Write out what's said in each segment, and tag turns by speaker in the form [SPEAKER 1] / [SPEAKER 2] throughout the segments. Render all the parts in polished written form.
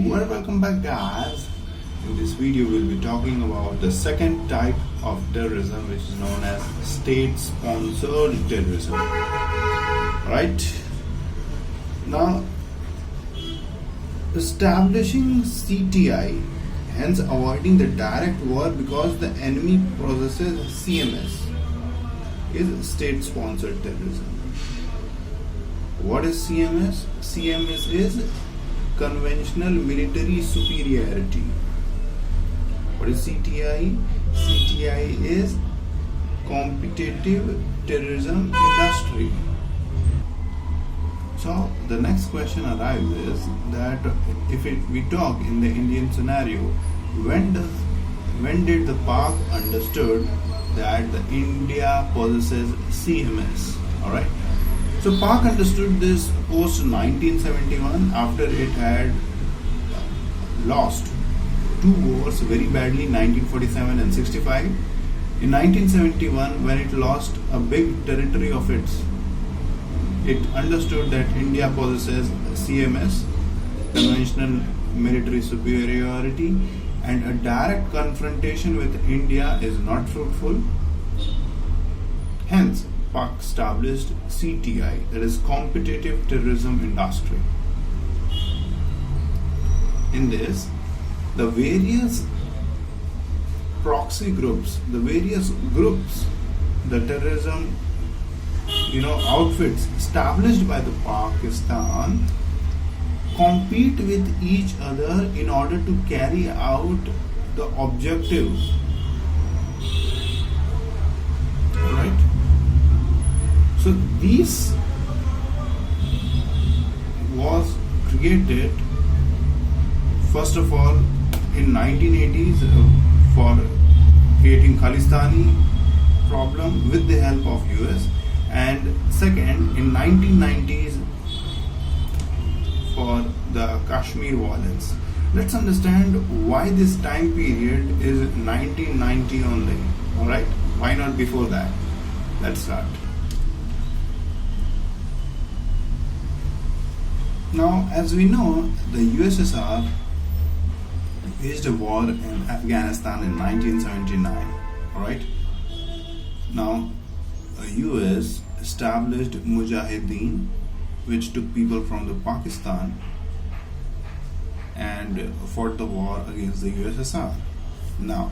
[SPEAKER 1] Welcome back, guys. In this video we'll be talking about the second type of terrorism, which is known as state-sponsored terrorism. Right? Now, establishing CTI, hence avoiding the direct war because the enemy possesses CMS, is state-sponsored terrorism. What is CMS? CMS is conventional military superiority. What is CTI? CTI is competitive terrorism industry. So the next question arises that we talk in the Indian scenario, when did the Pak understood that the India possesses CMS? Alright. So Pak understood this post 1971 after it had lost two wars very badly, 1947 and 65. In 1971, when it lost a big territory of its, it understood that India possesses CMS, conventional military superiority, and a direct confrontation with India is not fruitful. Hence, Pak established CTI, that is competitive terrorism industry. In this, the various proxy groups, the terrorism outfits established by the Pakistan compete with each other in order to carry out the objectives. Alright? So this was created first of all in 1980s for creating Khalistani problem with the help of US, and second in 1990s for the Kashmir violence. Let's understand why this time period is 1990 only. Alright, why not before that? Let's start. Now, as we know, the USSR waged a war in Afghanistan in 1979. Alright? Now, US established Mujahideen, which took people from the Pakistan and fought the war against the USSR. Now,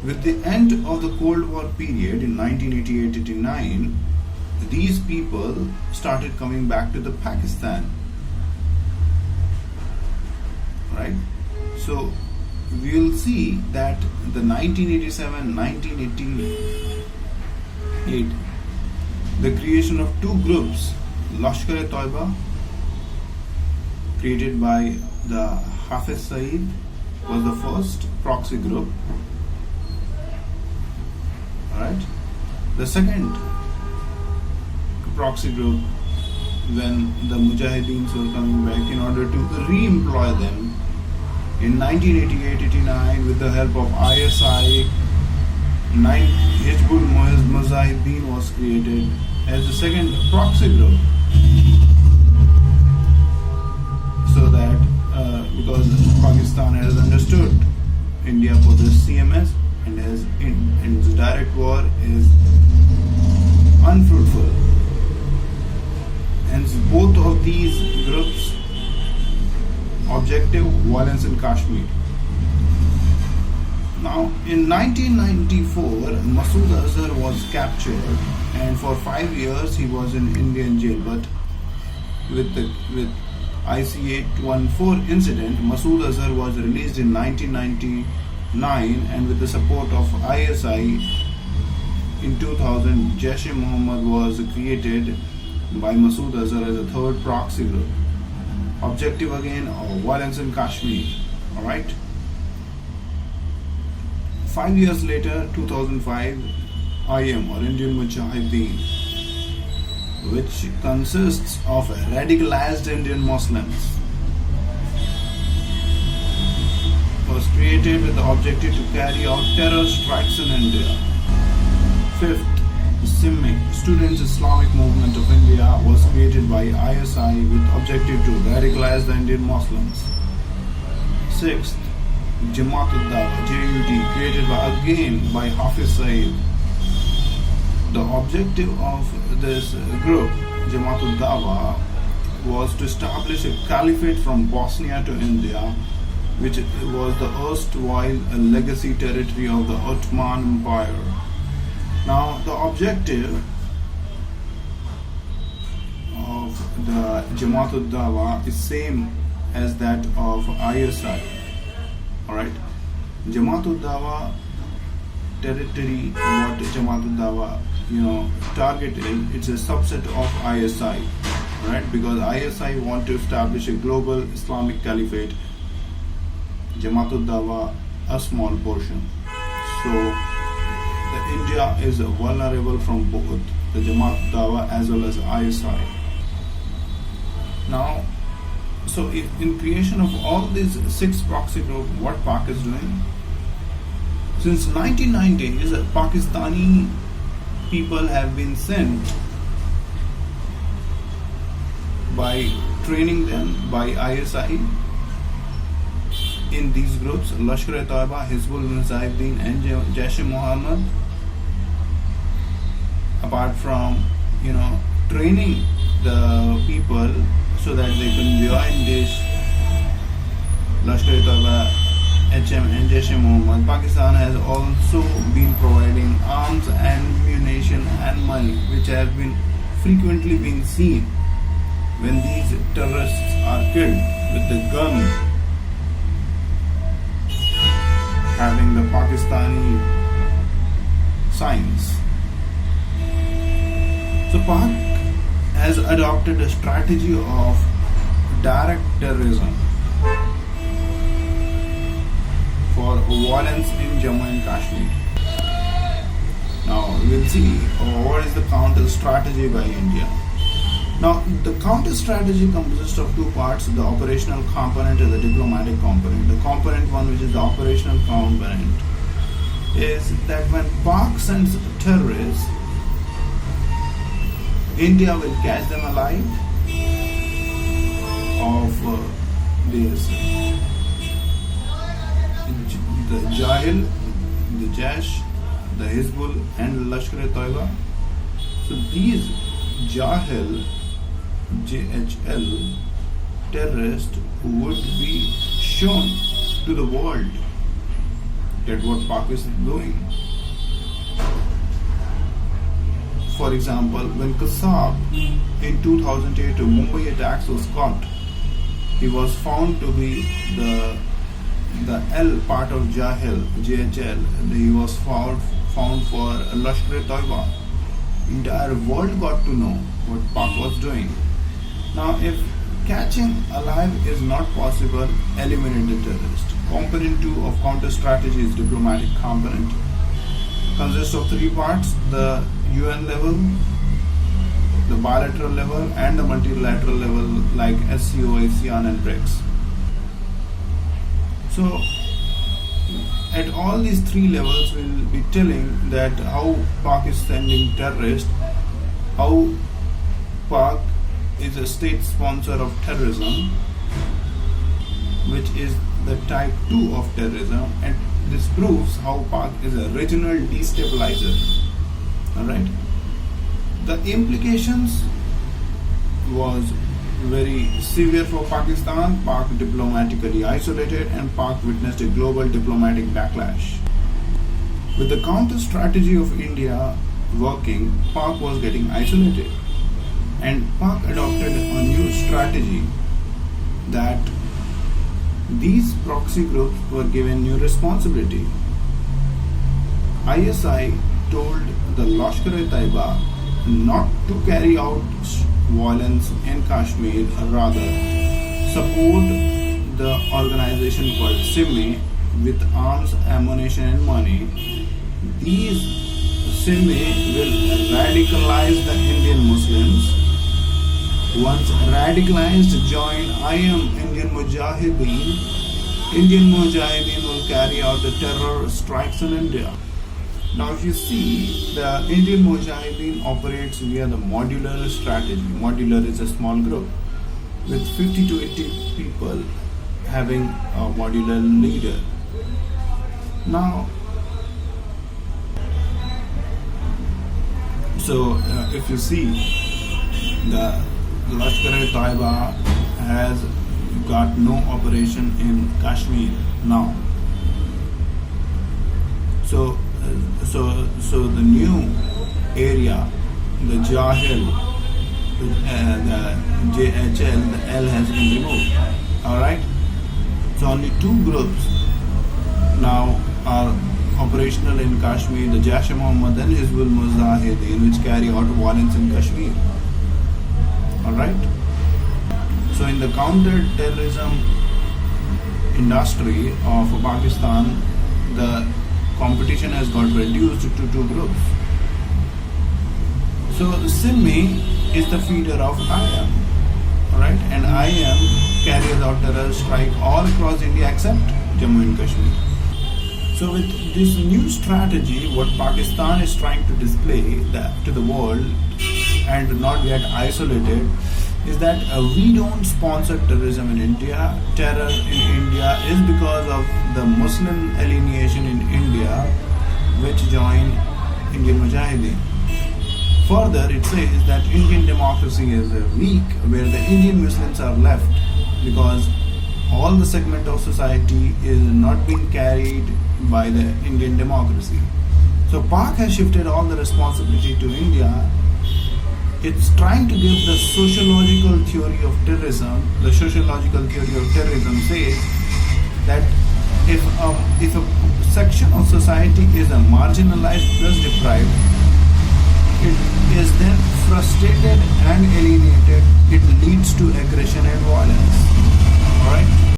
[SPEAKER 1] with the end of the Cold War period in 1988-89, these people started coming back to the Pakistan. Right? So we'll see that the 1987-1988, the creation of two groups, Lashkar-e-Toiba, created by the Hafiz Saeed, was the first proxy group. Alright? The second proxy group, when the Mujahideens were coming back in order to re-employ them in 1988-89 with the help of ISI, Hizbul Mujahideen was created as the second proxy group, so that because Pakistan has understood India possesses CMS and its direct war is unfruitful. Hence, both of these groups' objective violence in Kashmir. Now, in 1994, Masood Azhar was captured, and for 5 years he was in Indian jail. But with IC-814 incident, Masood Azhar was released in 1999, and with the support of ISI in 2000, Jaish-e-Mohammed was created by Masood Azhar as a third proxy group. Objective again of violence in Kashmir. Alright? 5 years later, 2005, IM or Indian Mujahideen, which consists of radicalized Indian Muslims, was created with the objective to carry out terror strikes in India. Fifth, SIMMI, Students Islamic Movement of India, was created by ISI with objective to radicalize the Indian Muslims. Sixth, Jamaat Dawa, JUD, created by Hafiz Saeed. The objective of this group, Jamaat Dawa, was to establish a caliphate from Bosnia to India, which was the erstwhile legacy territory of the Ottoman Empire. Now, the objective of the Jamaat Dawa is same as that of ISI. Alright, Jamaat Dawa territory, what Jamaat Dawa targeted, it's a subset of ISI. Right, because ISI want to establish a global Islamic caliphate, Jamaat Dawa a small portion. So the India is vulnerable from both the Jamaat Dawa as well as ISI. Now, so in creation of all these 6 proxy groups, what Pak is doing? Since 1990s, Pakistani people have been sent by training them by ISI in these groups, Lashkar-e-Taiba, Hizbul Mujahideen and Jaish-e-Mohammed. Apart from training the people so that they can join this Lashkar-e-Taiba, HM and Jaish-e-Mohammed, Pakistan has also been providing arms and ammunition and money, which have been frequently been seen when these terrorists are killed with the gun having the Pakistani signs. So Pak has adopted a strategy of direct terrorism for violence in Jammu and Kashmir. Now we'll see what is the counter strategy by India. Now, the counter strategy consists of 2 parts, the operational component and the diplomatic component. The component one, which is the operational component, is that when Pak sends terrorists, India will catch them alive of this, the Jahil, the Jaish, the Hizbul and Lashkar-e-Taiba. So these Jahil, JHL terrorists would be shown to the world that what Pak is doing. For example, when Kasab in 2008 Mumbai attacks was caught, he was found to be the L part of Jahil, JHL. He was found for Lashkar-e-Taiba. Entire world got to know what Pak was doing. Now, if catching alive is not possible, eliminate the terrorist. Component 2 of counter strategy is diplomatic component. Consists of 3 parts: the UN level, the bilateral level, and the multilateral level like SCO, ASEAN, and BRICS. So, at all these 3 levels, we'll be telling that how Pak is sending terrorists, how Pak is a state sponsor of terrorism, which is the type 2 of terrorism, and this proves how Pak is a regional destabilizer. Alright? The implications was very severe for Pakistan. Pak diplomatically isolated, and Pak witnessed a global diplomatic backlash. With the counter strategy of India working, Pak was getting isolated, and Pak adopted a new strategy that these proxy groups were given new responsibility. ISI told the Lashkar-e-Taiba not to carry out violence in Kashmir, rather support the organization called SIMMI with arms, ammunition and money. These SIMMI will radicalize the Indian Muslims. Once radicalized, join Indian Mujahideen. Indian Mujahideen will carry out the terror strikes in India. Now, if you see, the Indian Mujahideen operates via the modular strategy. Modular is a small group with 50 to 80 people having a modular leader. Now, if you see, the Lashkar-e-Taiba has got no operation in Kashmir now. So the new area, the Jahil, the JHL, the L has been removed. Alright? So only two groups now are operational in Kashmir, the Jaish-e-Mohammed and Hizbul Mujahideen, which carry out violence in Kashmir. Alright? So in the counter-terrorism industry of Pakistan, the competition has got reduced to two groups. So Simmi is the feeder of IM, alright, and IM carries out terror strike all across India except Jammu and Kashmir. So with this new strategy, what Pakistan is trying to display to the world and not get isolated is that we don't sponsor terrorism in India. Terror in India is because of the Muslim alienation in India, which joined Indian Mujahideen. Further, it says that Indian democracy is weak, where the Indian Muslims are left because all the segment of society is not being carried by the Indian democracy. So Pak has shifted all the responsibility to India. It's trying to give the sociological theory of terrorism. The sociological theory of terrorism says that if a section of society is marginalized plus deprived, it is then frustrated and alienated